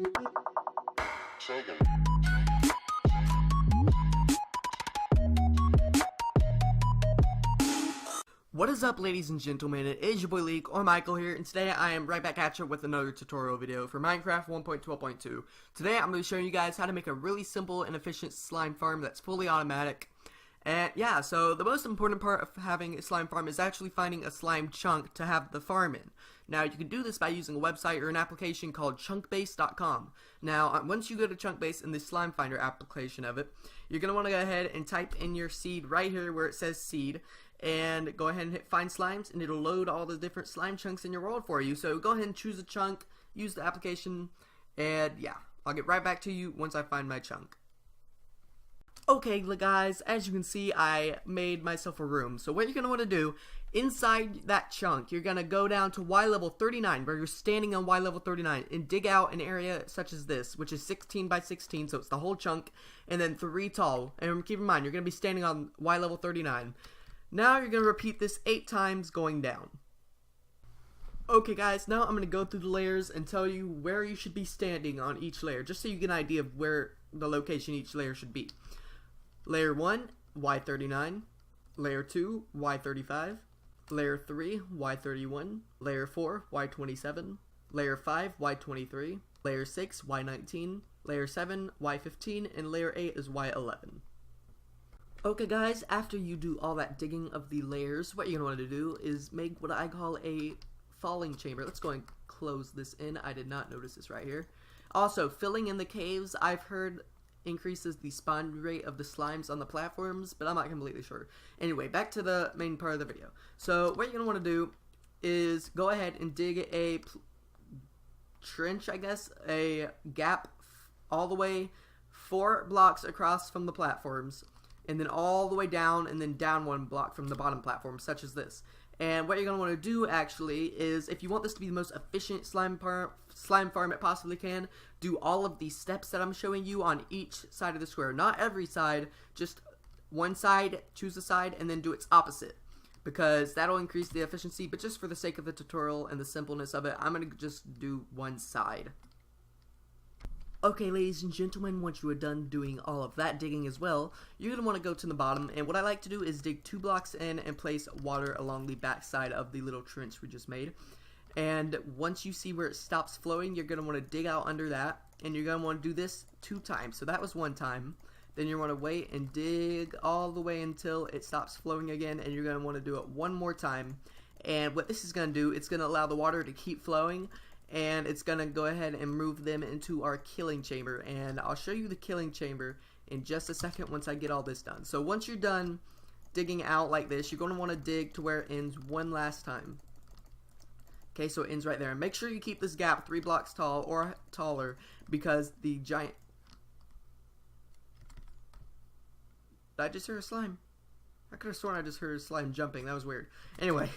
What is up, ladies and gentlemen? It is your boy Leek, or Michael here, and today I am right back at you with another tutorial video for Minecraft 1.12.2. Today I'm going to be showing you guys how to make a really simple and efficient slime farm that's fully automatic. And yeah, so the most important part of having a slime farm is actually finding a slime chunk to have the farm in. Now, you can do this by using a website or an application called chunkbase.com. Now, once you go to Chunkbase in the slime finder application of it, you're going to want to go ahead and type in your seed right here where it says seed, and go ahead and hit find slimes, and it'll load all the different slime chunks in your world for you. So go ahead and choose a chunk, use the application, and yeah, I'll get right back to you once I find my chunk. Okay guys, as you can see, I made myself a room. So what you're going to want to do, inside that chunk, you're going to go down to Y level 39, where you're standing on Y level 39, and dig out an area such as this, which is 16 by 16, so it's the whole chunk, and then 3 tall. And keep in mind, you're going to be standing on Y level 39. Now you're going to repeat this 8 times going down. Okay guys, now I'm going to go through the layers and tell you where you should be standing on each layer, just so you get an idea of where the location each layer should be. Layer 1, Y39, Layer 2, Y35, Layer 3, Y31, Layer 4, Y27, Layer 5, Y23, Layer 6, Y19, Layer 7, Y15, and Layer 8 is Y11. Okay guys, after you do all that digging of the layers, what you're going to want to do is make what I call a falling chamber. Let's go and close this in. I did not notice this right here. Also, filling in the caves, I've heard increases the spawn rate of the slimes on the platforms, but I'm not completely sure. Anyway, back to the main part of the video. So what you're going to want to do is go ahead and dig a trench, I guess, a gap all the way 4 blocks across from the platforms, and then all the way down, and then down 1 block from the bottom platform, such as this. And what you're going to want to do, actually, is if you want this to be the most efficient slime farm it possibly can, do all of these steps that I'm showing you on each side of the square. Not every side, just one side, choose a side, and then do its opposite, because that'll increase the efficiency. But just for the sake of the tutorial and the simpleness of it, I'm going to just do one side. Okay, ladies and gentlemen, once you are done doing all of that digging as well, you're going to want to go to the bottom, and what I like to do is dig 2 blocks in and place water along the back side of the little trench we just made. And once you see where it stops flowing, you're going to want to dig out under that, and you're going to want to do this 2 times. So that was 1 time. Then you want to wait and dig all the way until it stops flowing again, and you're going to want to do it 1 more time. And what this is going to do, it's going to allow the water to keep flowing, and it's going to go ahead and move them into our killing chamber. And I'll show you the killing chamber in just a second once I get all this done. So once you're done digging out like this, you're going to want to dig to where it ends 1 last time. Okay, so it ends right there. And make sure you keep this gap 3 blocks tall or taller, because the giant... Did I just hear a slime? I could have sworn I just heard a slime jumping. That was weird. Anyway,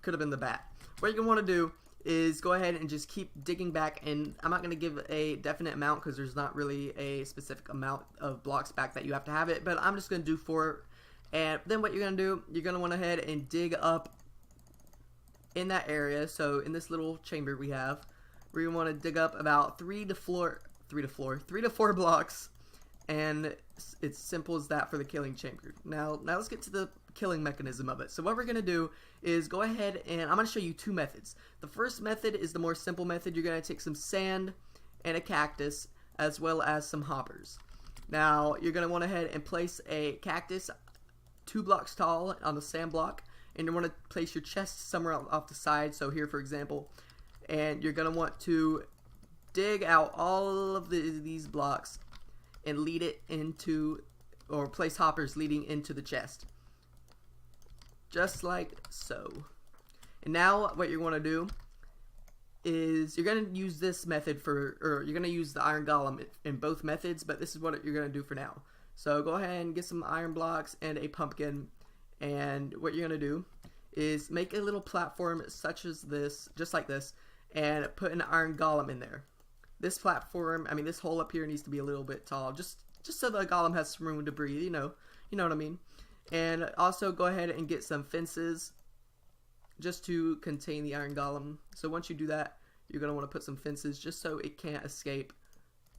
could have been the bat. What you're going to want to do is go ahead and just keep digging back, and I'm not going to give a definite amount because there's not really a specific amount of blocks back that you have to have it, but I'm just going to do 4. And then what you're going to do, you're going to want to head and dig up in that area. So in this little chamber we have, we want to dig up about 3 to 4 blocks, and it's simple as that for the killing chamber. Now let's get to the killing mechanism of it. So what we're going to do is go ahead, and I'm going to show you 2 methods. The first method is the more simple method. You're going to take some sand and a cactus, as well as some hoppers. Now you're going to want to head and place a cactus 2 blocks tall on the sand block, and you want to place your chest somewhere off the side, so here for example, and you're going to want to dig out all of these blocks and lead it into, or place hoppers leading into the chest. Just like so. And now what you're going to do is you're going to use this method for, or you're going to use the iron golem in both methods, but this is what you're going to do for now. So go ahead and get some iron blocks and a pumpkin, and what you're going to do is make a little platform such as this, just like this, and put an iron golem in there. This platform, I mean this hole up here needs to be a little bit tall, just so the golem has some room to breathe, you know what I mean. And also go ahead and get some fences just to contain the iron golem. So once you do that, you're going to want to put some fences just so it can't escape.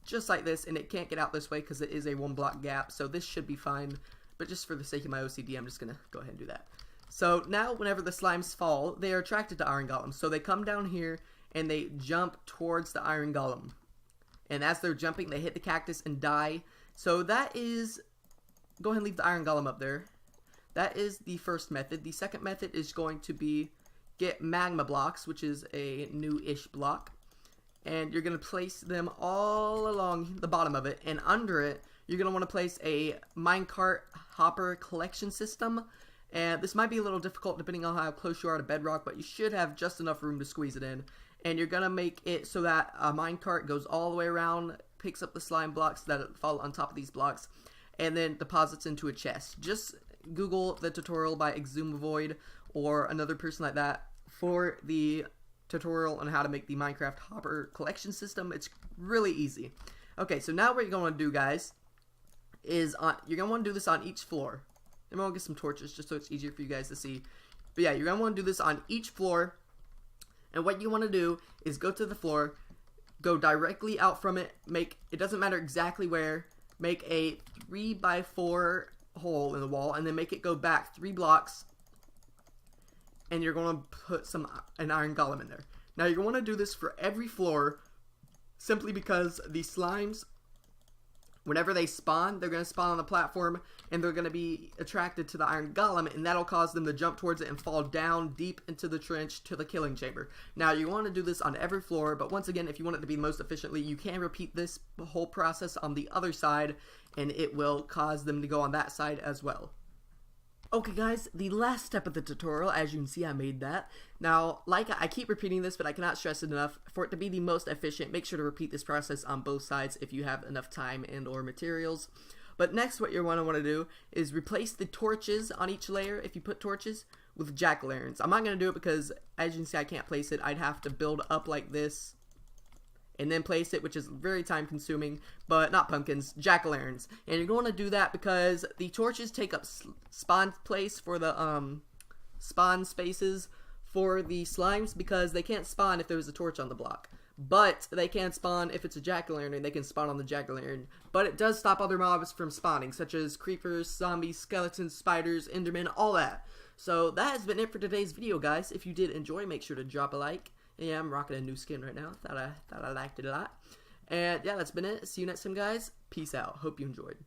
Just like this, and it can't get out this way because it is a 1 block gap, so this should be fine. But just for the sake of my OCD, I'm just going to go ahead and do that. So now whenever the slimes fall, they are attracted to iron golems. So they come down here and they jump towards the iron golem. And as they're jumping, they hit the cactus and die. So that is, go ahead and leave the iron golem up there. That is the first method. The second method is going to be get magma blocks, which is a new-ish block. And you're going to place them all along the bottom of it. And under it, you're going to want to place a minecart hopper collection system. And this might be a little difficult depending on how close you are to bedrock, but you should have just enough room to squeeze it in. And you're going to make it so that a minecart goes all the way around, picks up the slime blocks that fall on top of these blocks, and then deposits into a chest. Just Google the tutorial by Exumavoid or another person like that for the tutorial on how to make the Minecraft hopper collection system. It's really easy. Okay, so now what you're going to do, guys, is you're going to want to do this on each floor. I'm going to get some torches just so it's easier for you guys to see. But yeah, you're going to want to do this on each floor. And what you want to do is go to the floor, go directly out from it, it doesn't matter exactly where, make a 3x4 hole in the wall, and then make it go back 3 blocks, and you're going to put an iron golem in there. Now you're going to do this for every floor, simply because the slimes, whenever they spawn, they're going to spawn on the platform, and they're going to be attracted to the iron golem, and that'll cause them to jump towards it and fall down deep into the trench to the killing chamber. Now, you want to do this on every floor, but once again, if you want it to be most efficiently, you can repeat this whole process on the other side, and it will cause them to go on that side as well. Okay guys, the last step of the tutorial, as you can see I made that. Now, I keep repeating this, but I cannot stress it enough. For it to be the most efficient, make sure to repeat this process on both sides if you have enough time and or materials. But next, what you're going to want to do is replace the torches on each layer, if you put torches, with jack-o'-lanterns. I'm not going to do it because, as you can see, I can't place it. I'd have to build up like this and then place it, which is very time consuming, but not pumpkins, jack-o'-lanterns. And you're going to do that because the torches take up spawn place for the spawn spaces for the slimes, because they can't spawn if there's a torch on the block. But they can spawn if it's a jack-o'-lantern, they can spawn on the jack-o'-lantern. But it does stop other mobs from spawning, such as creepers, zombies, skeletons, spiders, endermen, all that. So that has been it for today's video, guys. If you did enjoy, make sure to drop a like. Yeah, I'm rocking a new skin right now. Thought I liked it a lot. And yeah, that's been it. See you next time, guys. Peace out. Hope you enjoyed.